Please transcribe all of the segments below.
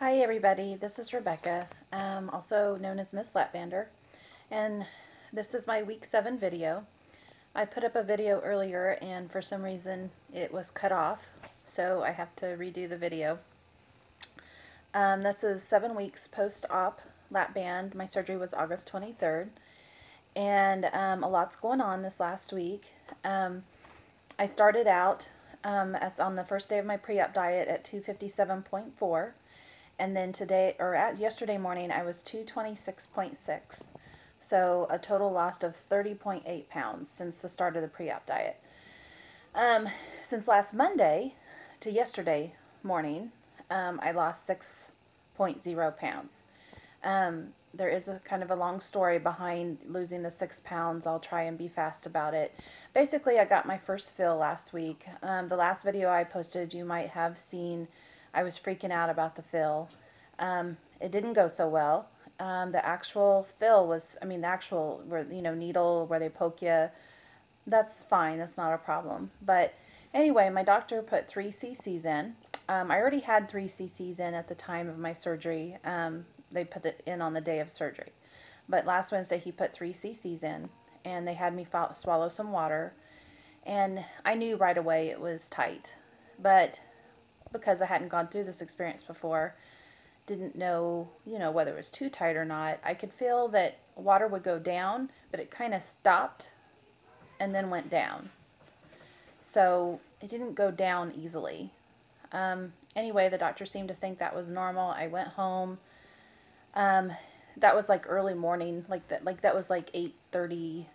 Hi everybody, this is Rebecca, also known as Miss Lapbander, and this is my week 7 video. I put up a video earlier and for some reason it was cut off, so I have to redo the video. This is 7 weeks post-op lap band. My surgery was August 23rd, and a lot's going on this last week. I started out on the first day of my pre-op diet at 257.4. And then yesterday morning, I was 226.6. So a total loss of 30.8 pounds since the start of the pre-op diet. Since last Monday to yesterday morning, I lost 6.0 pounds. There is a kind of a long story behind losing the 6 pounds. I'll try and be fast about it. Basically, I got my first fill last week. The last video I posted, you might have seen I was freaking out about the fill. It didn't go so well. The actual fill was, the actual needle where they poke you, that's fine. That's not a problem. But anyway, my doctor put 3 cc's in. I already had 3 cc's in at the time of my surgery. They put it in on the day of surgery. But last Wednesday he put 3 cc's in, and they had me swallow some water. And I knew right away it was tight. But because I hadn't gone through this experience before, didn't know, whether it was too tight or not. I could feel that water would go down, but it kind of stopped and then went down. So it didn't go down easily. Anyway, the doctor seemed to think that was normal. I went home. That was like early morning, that was like 8:30,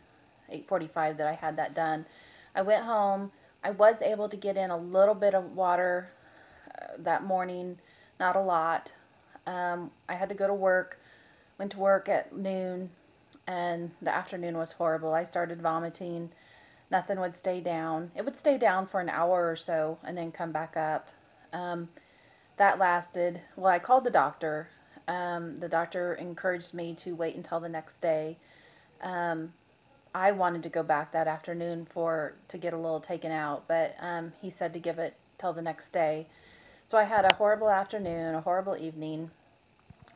8:45 that I had that done. I went home. I was able to get in a little bit of water that morning, not a lot. I had to go to work, went to work at noon, and the afternoon was horrible. I started vomiting. Nothing would stay down. It would stay down for an hour or so and then come back up. That lasted, well, I called the doctor. The doctor encouraged me to wait until the next day. I wanted to go back that afternoon to get a little taken out, but he said to give it till the next day. So I had a horrible afternoon, a horrible evening.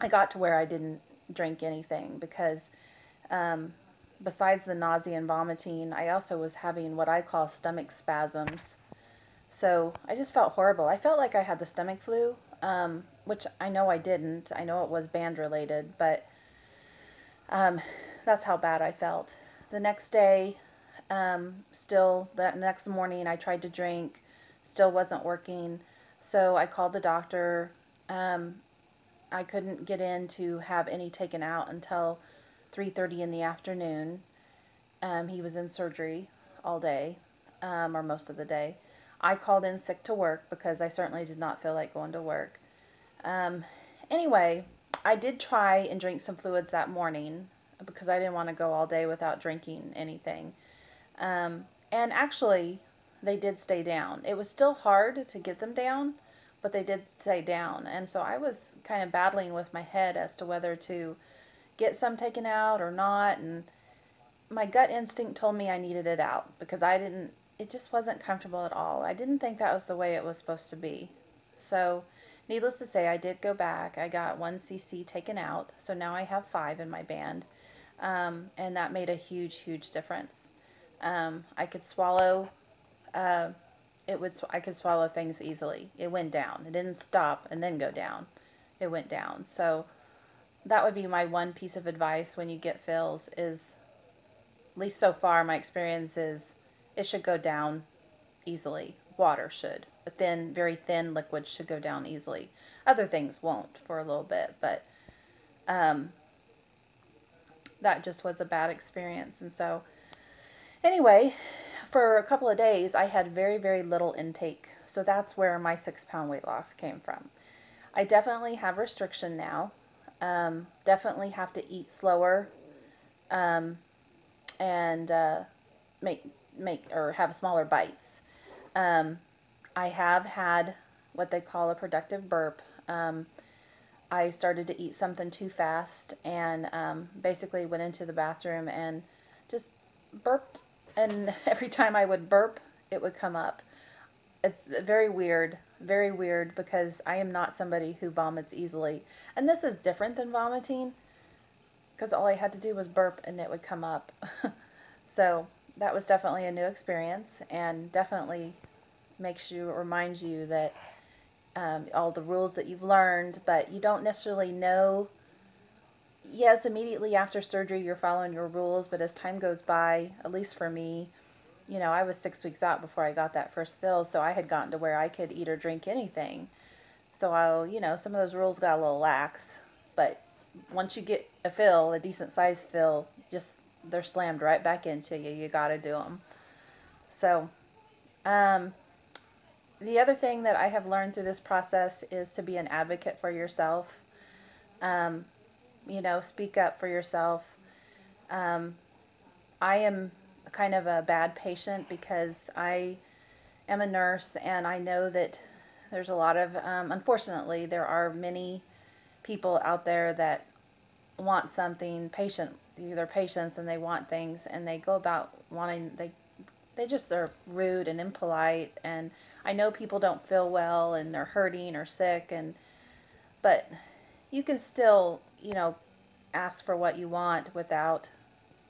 I got to where I didn't drink anything because besides the nausea and vomiting, I also was having what I call stomach spasms. So I just felt horrible. I felt like I had the stomach flu, which I know I didn't. I know it was band related, but that's how bad I felt. The next day, that next morning, I tried to drink, still wasn't working. So I called the doctor. I couldn't get in to have any taken out until 3:30 in the afternoon. He was in surgery all day, or most of the day. I called in sick to work because I certainly did not feel like going to work. Um, anyway, I did try and drink some fluids that morning because I didn't want to go all day without drinking anything. And actually, they did stay down. It was still hard to get them down, but they did stay down. And so I was kind of battling with my head as to whether to get some taken out or not. And my gut instinct told me I needed it out because it just wasn't comfortable at all. I didn't think that was the way it was supposed to be. So, needless to say, I did go back. I got 1 cc taken out. So now I have 5 in my band. And that made a huge, huge difference. I could swallow I could swallow things easily. It went down. It didn't stop and then go down. It went down. So that would be my one piece of advice when you get fills is, at least so far, my experience is it should go down easily. Water should. A thin, very thin liquid should go down easily. Other things won't for a little bit, but um, that just was a bad experience. And so anyway, for a couple of days, I had very, very little intake. So that's where my 6-pound weight loss came from. I definitely have restriction now. Definitely have to eat slower and make or have smaller bites. I have had what they call a productive burp. I started to eat something too fast and basically went into the bathroom and just burped, and every time I would burp, it would come up. It's very weird very weird because I am not somebody who vomits easily. And this is different than vomiting because all I had to do was burp and it would come up. So that was definitely a new experience, and definitely reminds you that all the rules that you've learned, but you don't necessarily know. Yes, immediately after surgery, you're following your rules, but as time goes by, at least for me, I was 6 weeks out before I got that first fill, so I had gotten to where I could eat or drink anything. So some of those rules got a little lax, but once you get a fill, a decent sized fill, just they're slammed right back into you. You got to do them. So, um, the other thing that I have learned through this process is to be an advocate for yourself. Um, speak up for yourself. Um, I am kind of a bad patient because I am a nurse, and I know that there's a lot of, unfortunately, there are many people out there that want something, they're patients and they want things, and they go about wanting, they just are rude and impolite, and I know people don't feel well and they're hurting or sick, but you can still, ask for what you want without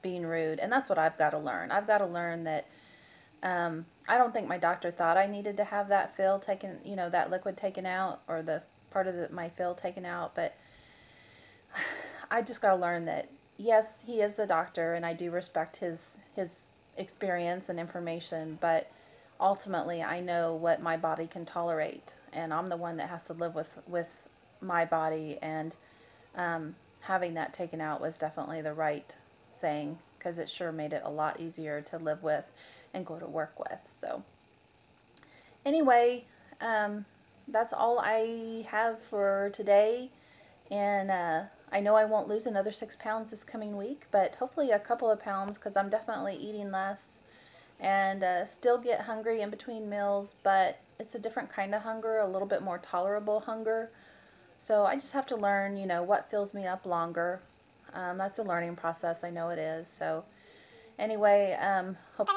being rude, and that's what I've got to learn. I've got to learn that I don't think my doctor thought I needed to have that fill taken, that liquid taken out, or the part of my fill taken out, but I just got to learn that yes, he is the doctor, and I do respect his experience and information, but ultimately I know what my body can tolerate, and I'm the one that has to live with my body, and having that taken out was definitely the right thing because it sure made it a lot easier to live with and go to work with. So anyway, um, that's all I have for today. And I know I won't lose another 6 pounds this coming week, but hopefully a couple of pounds because I'm definitely eating less and still get hungry in between meals, but it's a different kind of hunger, a little bit more tolerable hunger. So I just have to learn, what fills me up longer. That's a learning process. I know it is. So anyway, hope